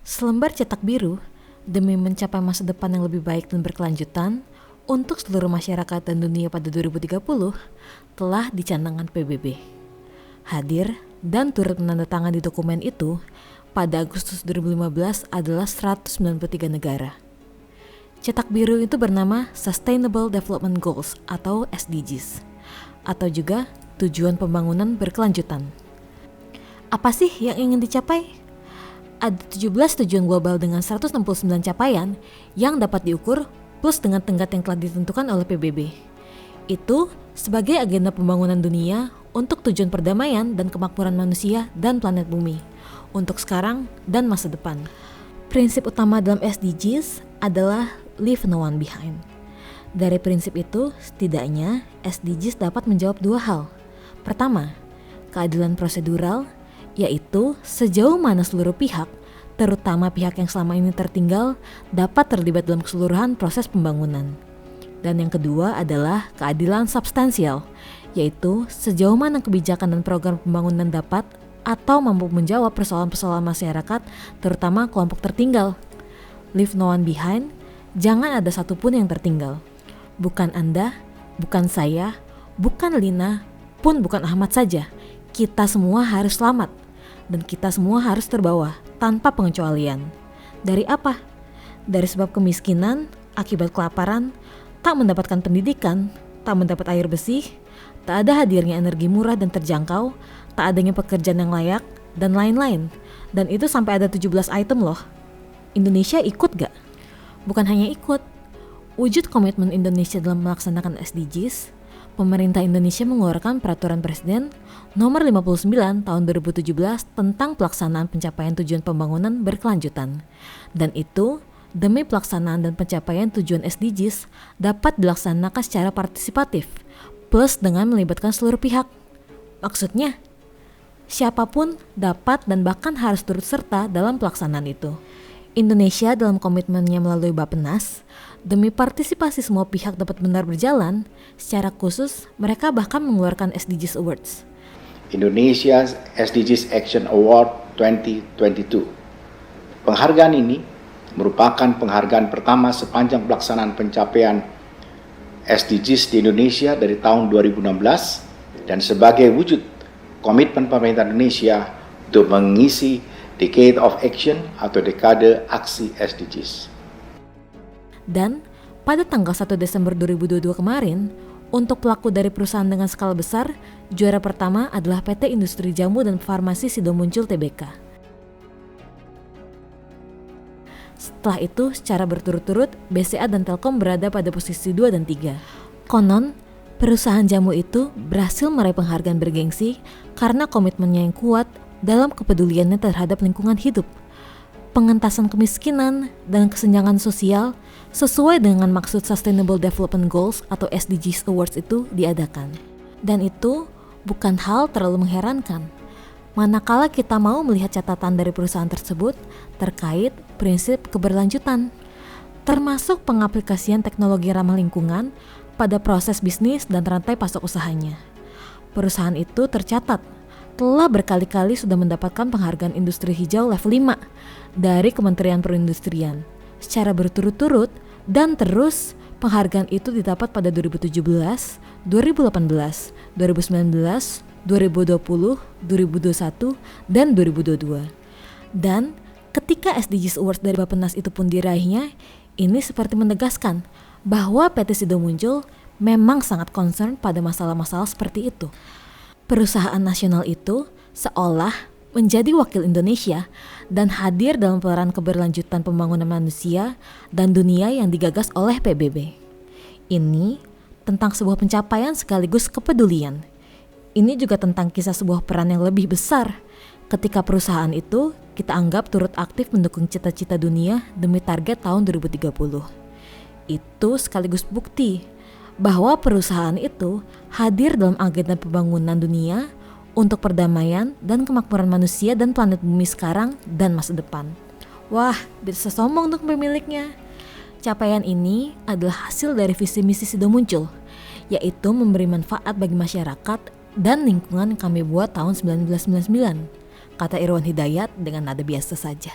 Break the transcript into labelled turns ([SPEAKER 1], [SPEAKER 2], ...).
[SPEAKER 1] Selembar cetak biru demi mencapai masa depan yang lebih baik dan berkelanjutan untuk seluruh masyarakat dan dunia pada 2030 telah dicanangkan PBB. Hadir dan turut menandatangani dokumen itu pada Agustus 2015 adalah 193 negara. Cetak biru itu bernama Sustainable Development Goals atau SDGs, atau juga Tujuan Pembangunan Berkelanjutan. Apa sih yang ingin dicapai? Ada 17 tujuan global dengan 169 capaian yang dapat diukur plus dengan tenggat yang telah ditentukan oleh PBB. Itu sebagai agenda pembangunan dunia untuk tujuan perdamaian dan kemakmuran manusia dan planet bumi untuk sekarang dan masa depan. Prinsip utama dalam SDGs adalah Leave No One Behind. Dari prinsip itu, setidaknya SDGs dapat menjawab dua hal. Pertama, keadilan prosedural, yaitu sejauh mana seluruh pihak, terutama pihak yang selama ini tertinggal, dapat terlibat dalam keseluruhan proses pembangunan. Dan yang kedua adalah keadilan substansial, yaitu sejauh mana kebijakan dan program pembangunan dapat atau mampu menjawab persoalan-persoalan masyarakat, terutama kelompok tertinggal. Leave no one behind, jangan ada satupun yang tertinggal. Bukan Anda, bukan saya, bukan Lina, pun bukan Ahmad saja. Kita semua harus selamat. Dan kita semua harus terbawa tanpa pengecualian. Dari apa? Dari sebab kemiskinan, akibat kelaparan, tak mendapatkan pendidikan, tak mendapat air bersih, tak ada hadirnya energi murah dan terjangkau, tak adanya pekerjaan yang layak, dan lain-lain. Dan itu sampai ada 17 item loh. Indonesia ikut gak? Bukan hanya ikut. Wujud komitmen Indonesia dalam melaksanakan SDGs, pemerintah Indonesia mengeluarkan Peraturan Presiden Nomor 59 Tahun 2017 tentang pelaksanaan pencapaian tujuan pembangunan berkelanjutan. Dan itu demi pelaksanaan dan pencapaian tujuan SDGs dapat dilaksanakan secara partisipatif, plus dengan melibatkan seluruh pihak. Maksudnya, siapapun dapat dan bahkan harus turut serta dalam pelaksanaan itu. Indonesia dalam komitmennya melalui Bappenas, demi partisipasi semua pihak dapat benar berjalan, secara khusus mereka bahkan mengeluarkan SDGs Awards.
[SPEAKER 2] Indonesia's SDGs Action Award 2022. Penghargaan ini merupakan penghargaan pertama sepanjang pelaksanaan pencapaian SDGs di Indonesia dari tahun 2016 dan sebagai wujud komitmen pemerintah Indonesia untuk mengisi Decade of Action atau dekade aksi SDGs.
[SPEAKER 1] Dan pada tanggal 1 Desember 2022 kemarin, untuk pelaku dari perusahaan dengan skala besar, juara pertama adalah PT Industri Jamu dan Farmasi Sidomuncul Tbk. Setelah itu, secara berturut-turut, BCA dan Telkom berada pada posisi 2 dan 3. Konon, perusahaan jamu itu berhasil meraih penghargaan bergengsi karena komitmennya yang kuat dalam kepeduliannya terhadap lingkungan hidup, pengentasan kemiskinan, dan kesenjangan sosial sesuai dengan maksud Sustainable Development Goals atau SDGs Awards itu diadakan. Dan itu bukan hal terlalu mengherankan, manakala kita mau melihat catatan dari perusahaan tersebut terkait prinsip keberlanjutan, termasuk pengaplikasian teknologi ramah lingkungan pada proses bisnis dan rantai pasok usahanya. Perusahaan itu tercatat telah berkali-kali sudah mendapatkan penghargaan industri hijau level 5 dari Kementerian Perindustrian secara berturut-turut, dan terus penghargaan itu didapat pada 2017, 2018, 2019, 2020, 2021, dan 2022. Dan ketika SDGs Awards dari Bappenas itu pun diraihnya, ini seperti menegaskan bahwa PT Sidomuncul memang sangat concern pada masalah-masalah seperti itu. Perusahaan nasional itu seolah menjadi wakil Indonesia dan hadir dalam peran keberlanjutan pembangunan manusia dan dunia yang digagas oleh PBB. Ini tentang sebuah pencapaian sekaligus kepedulian. Ini juga tentang kisah sebuah peran yang lebih besar ketika perusahaan itu kita anggap turut aktif mendukung cita-cita dunia demi target tahun 2030. Itu sekaligus bukti bahwa perusahaan itu hadir dalam agenda pembangunan dunia untuk perdamaian dan kemakmuran manusia dan planet bumi sekarang dan masa depan. Wah, bisa sombong untuk pemiliknya. Capaian ini adalah hasil dari visi misi Sidomuncul, yaitu memberi manfaat bagi masyarakat dan lingkungan yang kami buat tahun 1999, kata Irwan Hidayat dengan nada biasa saja.